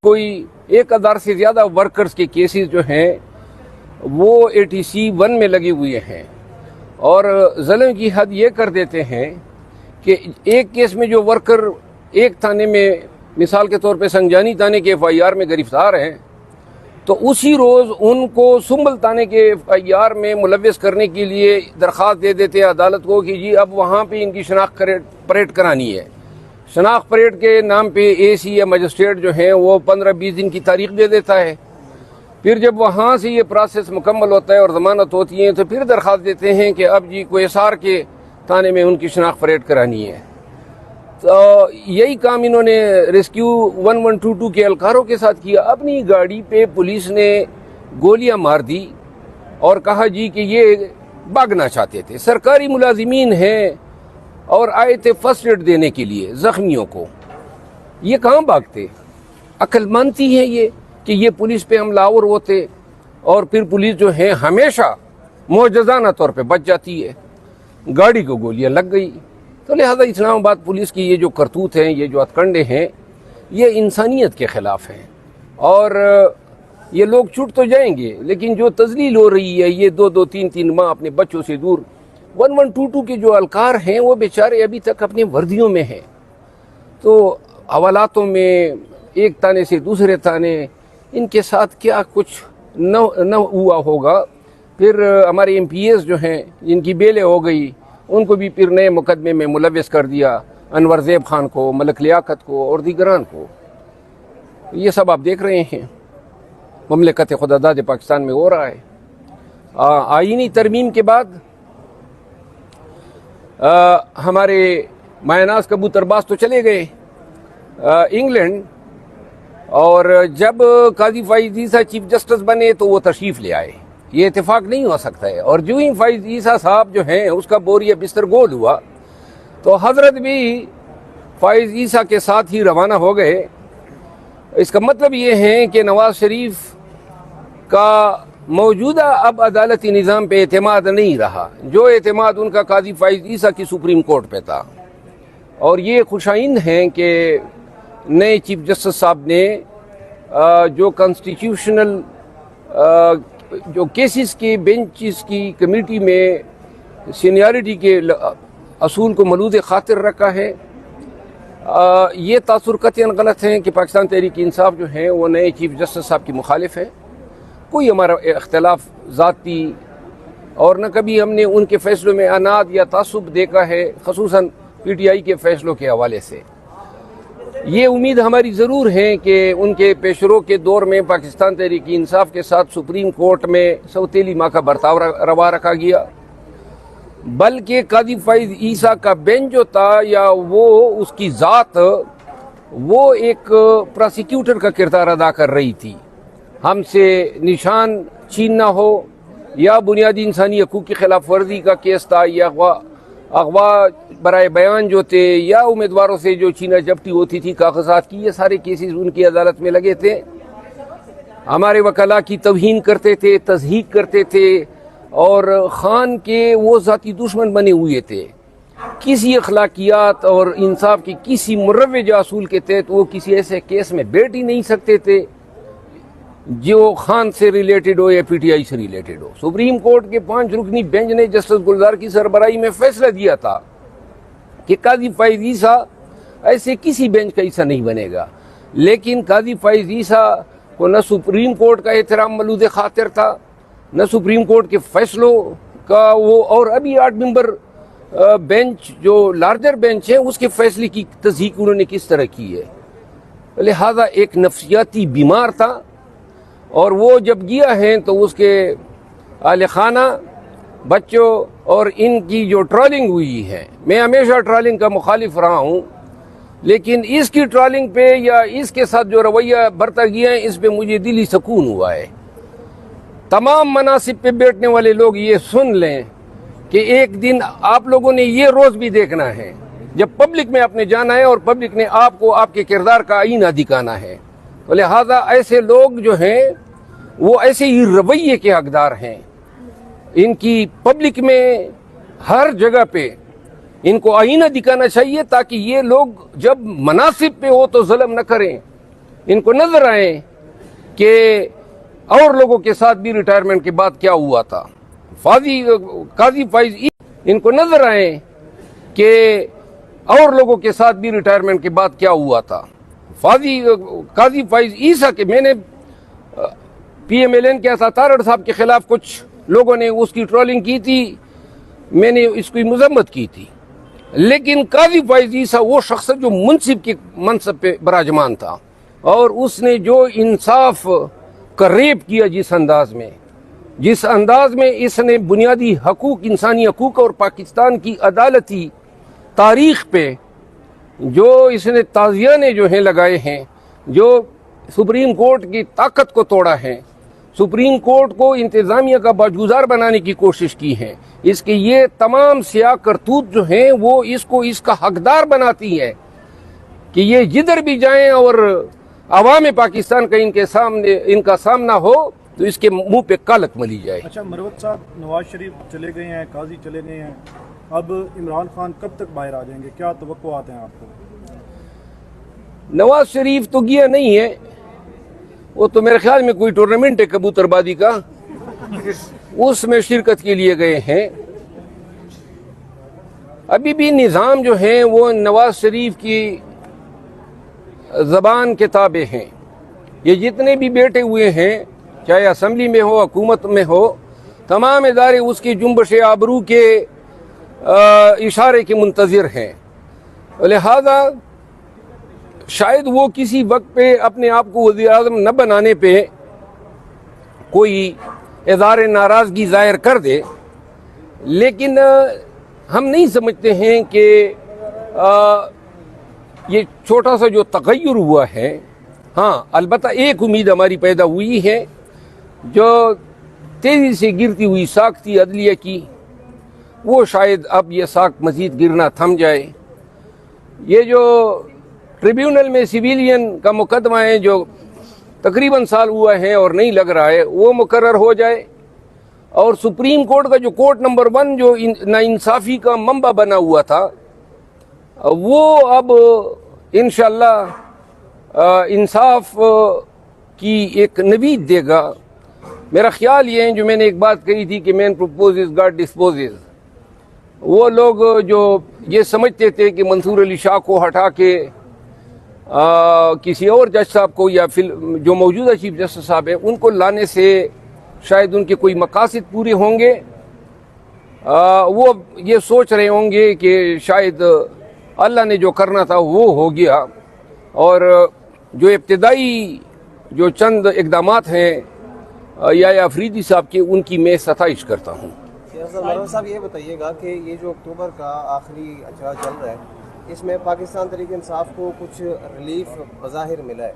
کوئی 1000 سے زیادہ ورکرز کے کیسز جو ہیں وہ ATC 1 میں لگے ہوئے ہیں، اور ظلم کی حد یہ کر دیتے ہیں کہ ایک کیس میں جو ورکر ایک تھانے میں مثال کے طور پہ سنجانی تھانے کے FIR میں گرفتار ہیں، تو اسی روز ان کو سنبل تھانے کے FIR میں ملوث کرنے کے لیے درخواست دے دیتے ہیں عدالت کو کہ جی اب وہاں پہ ان کی شناخت پریڈ کرانی ہے۔ شناخت پریڈ کے نام پہ AC یا مجسٹریٹ جو ہیں وہ 15-20 دن کی تاریخ دے دیتا ہے۔ پھر جب وہاں سے یہ پروسیس مکمل ہوتا ہے اور ضمانت ہوتی ہے تو پھر درخواست دیتے ہیں کہ اب جی کوئی SR کے تھانے میں ان کی شناخت پریڈ کرانی ہے۔ تو یہی کام انہوں نے ریسکیو 1122 کے اہلکاروں کے ساتھ کیا۔ اپنی گاڑی پہ پولیس نے گولیاں مار دی اور کہا جی کہ یہ بھاگنا چاہتے تھے، سرکاری ملازمین ہیں اور آئے تھے فرسٹ ایڈ دینے کے لیے زخمیوں کو، یہ کہاں بھاگتے؟ عقل مانتی ہے یہ کہ یہ پولیس پہ حملہ آور ہوتے، اور پھر پولیس جو ہے ہمیشہ معجزانہ طور پہ بچ جاتی ہے، گاڑی کو گولیاں لگ گئی۔ تو لہذا اسلام آباد پولیس کی یہ جو کرتوت ہیں، یہ جو ہتھکنڈے ہیں، یہ انسانیت کے خلاف ہیں، اور یہ لوگ چھوٹ تو جائیں گے لیکن جو تذلیل ہو رہی ہے یہ 2-3 ماہ اپنے بچوں سے دور، 1122 کے جو اہلکار ہیں وہ بیچارے ابھی تک اپنے وردیوں میں ہیں، تو حوالاتوں میں ایک تانے سے دوسرے تانے، ان کے ساتھ کیا کچھ نہ ہوا ہوگا۔ پھر ہمارے MPs جو ہیں جن کی بیلیں ہو گئی، ان کو بھی پھر نئے مقدمے میں ملوث کر دیا، انور زیب خان کو، ملک لیاقت کو اور دیگران کو۔ یہ سب آپ دیکھ رہے ہیں مملکت خداداد پاکستان میں ہو رہا ہے۔ آئینی ترمیم کے بعد ہمارے مایناز کبوتر باز تو چلے گئے انگلینڈ، اور جب قاضی فائز عیسیٰ چیف جسٹس بنے تو وہ تشریف لے آئے۔ یہ اتفاق نہیں ہو سکتا ہے، اور جو ہی فائز عیسیٰ صاحب جو ہیں اس کا بوریا بستر گود ہوا تو حضرت بھی فائز عیسیٰ کے ساتھ ہی روانہ ہو گئے۔ اس کا مطلب یہ ہے کہ نواز شریف کا موجودہ اب عدالتی نظام پہ اعتماد نہیں رہا، جو اعتماد ان کا قاضی فائز عیسیٰ کی سپریم کورٹ پہ تھا، اور یہ خوشائند ہیں کہ نئے چیف جسٹس صاحب نے جو کانسٹیٹیوشنل جو کیسز کے بینچز کی کمیٹی میں سینیارٹی کے اصول کو ملوذ خاطر رکھا ہے۔ یہ تاثر قطعاً غلط ہیں کہ پاکستان تحریک انصاف جو ہیں وہ نئے چیف جسٹس صاحب کی مخالف ہے۔ کوئی ہمارا اختلاف ذاتی اور نہ کبھی ہم نے ان کے فیصلوں میں عناد یا تعصب دیکھا ہے، خصوصاً PTI کے فیصلوں کے حوالے سے۔ یہ امید ہماری ضرور ہے کہ ان کے پیشرو کے دور میں پاکستان تحریک انصاف کے ساتھ سپریم کورٹ میں سوتیلی ماں کا برتاؤ روا رکھا گیا، بلکہ قاضی فائز عیسیٰ کا بینچ جو تھا یا وہ اس کی ذات وہ ایک پراسیکیوٹر کا کردار ادا کر رہی تھی۔ ہم سے نشان چھیننا ہو یا بنیادی انسانی حقوق کی خلاف ورزی کا کیس تھا یا اغوا برائے بیان جو تھے یا امیدواروں سے جو چھینا جھپٹی ہوتی تھی کاغذات کی، یہ سارے کیسز ان کی عدالت میں لگے تھے۔ ہمارے وکلاء کی توہین کرتے تھے، تضحیک کرتے تھے، اور خان کے وہ ذاتی دشمن بنے ہوئے تھے۔ کسی اخلاقیات اور انصاف کی کسی مروجہ اصول کے تحت وہ کسی ایسے کیس میں بیٹھ ہی نہیں سکتے تھے جو خان سے ریلیٹڈ ہو یا PTI سے ریلیٹڈ ہو۔ سپریم کورٹ کے 5 رکنی بینچ نے جسٹس گلزار کی سربراہی میں فیصلہ دیا تھا کہ قاضی فائز عیسیٰ ایسے کسی بینچ کا حصہ نہیں بنے گا، لیکن قاضی فائز عیسیٰ کو نہ سپریم کورٹ کا احترام ملوذ خاطر تھا، نہ سپریم کورٹ کے فیصلوں کا وہ، اور ابھی 8 ممبر بینچ جو لارجر بینچ ہے اس کے فیصلے کی تصدیق انہوں نے کس طرح کی ہے۔ لہذا ایک نفسیاتی بیمار تھا، اور وہ جب گیا ہے تو اس کے اہل خانہ، بچوں اور ان کی جو ٹرالنگ ہوئی ہے، میں ہمیشہ ٹرالنگ کا مخالف رہا ہوں، لیکن اس کی ٹرالنگ پہ یا اس کے ساتھ جو رویہ برتا گیا ہے اس پہ مجھے دلی سکون ہوا ہے۔ تمام مناصب پہ بیٹھنے والے لوگ یہ سن لیں کہ ایک دن آپ لوگوں نے یہ روز بھی دیکھنا ہے جب پبلک میں آپ نے جانا ہے اور پبلک نے آپ کو آپ کے کردار کا آئینہ دکھانا ہے۔ تو لہٰذا ایسے لوگ جو ہیں وہ ایسے ہی رویے کے حقدار ہیں، ان کی پبلک میں ہر جگہ پہ ان کو آئینہ دکھانا چاہیے تاکہ یہ لوگ جب مناصب پہ ہو تو ظلم نہ کریں، ان کو نظر آئے کہ اور لوگوں کے ساتھ بھی ریٹائرمنٹ کے بعد کیا ہوا تھا. قاضی فائز ان کو نظر آئے کہ اور لوگوں کے ساتھ بھی ریٹائرمنٹ کے بعد کیا ہوا تھا. قاضی فائز عیسیٰ کے میں نے پی ایم ایل این کیا تھا تارڑ صاحب کے خلاف کچھ لوگوں نے اس کی ٹرولنگ کی تھی, میں نے اس کی مذمت کی تھی, لیکن قاضی فائز عیسیٰ وہ شخص جو منصب کے منصب پہ براجمان تھا اور اس نے جو انصاف کا ریپ کیا جس انداز میں اس نے بنیادی حقوق, انسانی حقوق اور پاکستان کی عدالتی تاریخ پہ جو اس نے تعزیانے جو ہیں لگائے ہیں, جو سپریم کورٹ کی طاقت کو توڑا ہے, سپریم کورٹ کو انتظامیہ کا باجگزار بنانے کی کوشش کی ہے, اس کے یہ تمام سیاہ کرتوت جو ہیں وہ اس کا حقدار بناتی ہے کہ یہ جدھر بھی جائیں اور عوام پاکستان کا ان کا سامنا ہو تو اس کے منہ پہ کالک ملی جائے. اچھا مروت صاحب, نواز شریف چلے گئے ہیں, قاضی چلے گئے ہیں, اب عمران خان کب تک باہر آ جائیں گے, کیا توقعات ہیں آپ کو؟ نواز شریف تو گیا نہیں ہے, وہ تو میرے خیال میں کوئی ٹورنامنٹ ہے کبوتر بازی کا, اس میں شرکت کے لیے گئے ہیں. ابھی بھی نظام جو ہیں وہ نواز شریف کی زبان کے تابع ہیں. یہ جتنے بھی بیٹھے ہوئے ہیں, چاہے اسمبلی میں ہو, حکومت میں ہو, تمام ادارے اس کی جنبش آبرو کے اشارے کے منتظر ہیں. لہذا شاید وہ کسی وقت پہ اپنے آپ کو وزیر اعظم نہ بنانے پہ کوئی اظہار ناراضگی ظاہر کر دے, لیکن ہم نہیں سمجھتے ہیں کہ یہ چھوٹا سا جو تغیر ہوا ہے, ہاں البتہ ایک امید ہماری پیدا ہوئی ہے, جو تیزی سے گرتی ہوئی ساکھ تھی عدلیہ کی, وہ شاید اب یہ ساکھ مزید گرنا تھم جائے. یہ جو ٹریبیونل میں سویلین کا مقدمہ ہے جو تقریباً سال ہوا ہے اور نہیں لگ رہا ہے, وہ مقرر ہو جائے, اور سپریم کورٹ کا جو کورٹ نمبر 1 جو ناانصافی کا منبع بنا ہوا تھا, وہ اب انشاءاللہ انصاف کی ایک نوید دے گا. میرا خیال یہ ہے, جو میں نے ایک بات کہی تھی کہ مین پروپوزز گاڈ ڈسپوزز, وہ لوگ جو یہ سمجھتے تھے کہ منصور علی شاہ کو ہٹا کے کسی اور جج صاحب کو یا جو موجودہ چیف جسٹس صاحب ہیں ان کو لانے سے شاید ان کے کوئی مقاصد پورے ہوں گے, وہ یہ سوچ رہے ہوں گے کہ شاید اللہ نے جو کرنا تھا وہ ہو گیا, اور جو ابتدائی جو چند اقدامات ہیں یا افریدی صاحب کے, ان کی میں ستائش کرتا ہوں. مروت صاحب یہ بتائیے گا کہ یہ جو اکتوبر کا آخری اجرا چل رہا ہے, اس میں پاکستان تحریک انصاف کو کچھ ریلیف بظاہر ملا ہے,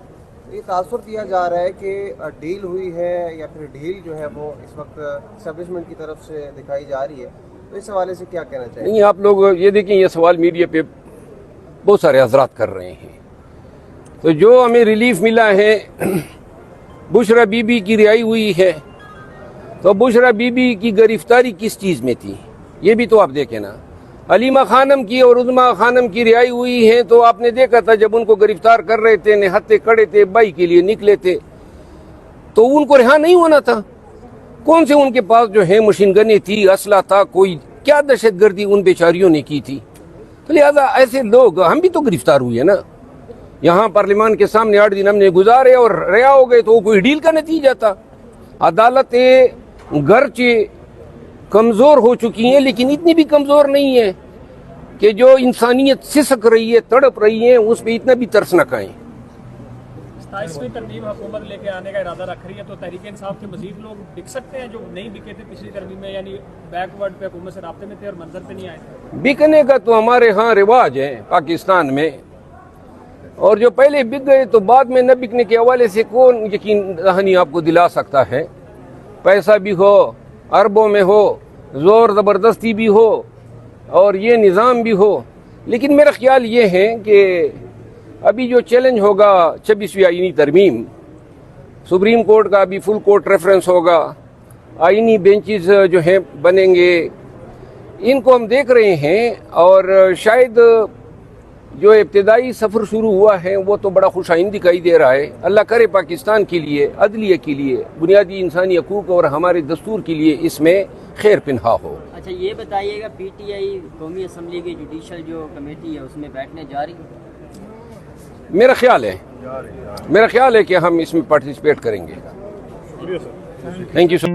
یہ تاثر دیا جا رہا ہے کہ ڈیل ہوئی ہے یا پھر ڈھیل جو ہے وہ اس وقت اسٹیبلشمنٹ کی طرف سے دکھائی جا رہی ہے, تو اس حوالے سے کیا کہنا چاہیے؟ نہیں, آپ لوگ یہ دیکھیں, یہ سوال میڈیا پہ بہت سارے حضرات کر رہے ہیں. تو جو ہمیں ریلیف ملا ہے, بشرا بی بی کی رہائی ہوئی ہے, تو بشرا بی بی کی گرفتاری کس چیز میں تھی یہ بھی تو آپ دیکھیں نا. علیمہ خانم کی اور عظمیٰ خانم کی رہائی ہوئی ہے, تو آپ نے دیکھا تھا جب ان کو گرفتار کر رہے تھے, نہتے کڑے تھے, بائی کے لیے نکلے تھے, تو ان کو رہا نہیں ہونا تھا. کون سے ان کے پاس جو ہے مشین گنیں تھی, اسلحہ تھا, کوئی کیا دہشت گردی ان بیچاریوں نے کی تھی. تو لہذا ایسے لوگ, ہم بھی تو گرفتار ہوئے نا, یہاں پارلیمان کے سامنے 8 دن ہم نے گزارے اور رہا ہو گئے, تو وہ کوئی ڈیل کا نتیجہ تھا. عدالتیں گرچہ کمزور ہو چکی ہیں, لیکن اتنی بھی کمزور نہیں ہے کہ جو انسانیت سسک رہی ہے, تڑپ رہی ہے, اس پہ اتنا بھی ترس نہ کھائیں. 27ویں ترمیم حکومت لے کے آنے کا ارادہ رکھ رہی ہے, تو تحریک انصاف کے مزید لوگ بک سکتے ہیں جو نہیں بکے تھے پچھلی ترمیم میں, یعنی بیک ورڈ پہ حکومت سے رابطے میں تھے اور منظر پہ نہیں آئے تھے؟ بکنے کا تو ہمارے ہاں رواج ہے پاکستان میں, اور جو پہلے بک گئے تو بعد میں نہ بکنے کے حوالے سے کون یقین دہانی آپ کو دلا سکتا ہے؟ پیسہ بھی ہو, اربوں میں ہو, زور زبردستی بھی ہو, اور یہ نظام بھی ہو, لیکن میرا خیال یہ ہے کہ ابھی جو چیلنج ہوگا 26ویں آئینی ترمیم, سپریم کورٹ کا ابھی فل کورٹ ریفرنس ہوگا, آئینی بینچز جو ہیں بنیں گے, ان کو ہم دیکھ رہے ہیں, اور شاید جو ابتدائی سفر شروع ہوا ہے وہ تو بڑا خوش آئند دکھائی دے رہا ہے. اللہ کرے پاکستان کے لیے، عدلیہ کے لیے، بنیادی انسانی حقوق اور ہمارے دستور کے لیے اس میں خیر پنہا ہو. اچھا یہ بتائیے گا پی ٹی آئی قومی اسمبلی کی جوڈیشل جو کمیٹی ہے اس میں بیٹھنے جا رہی ہے؟ میرا خیال ہے کہ ہم اس میں پارٹیسپیٹ کریں گے. Thank you sir.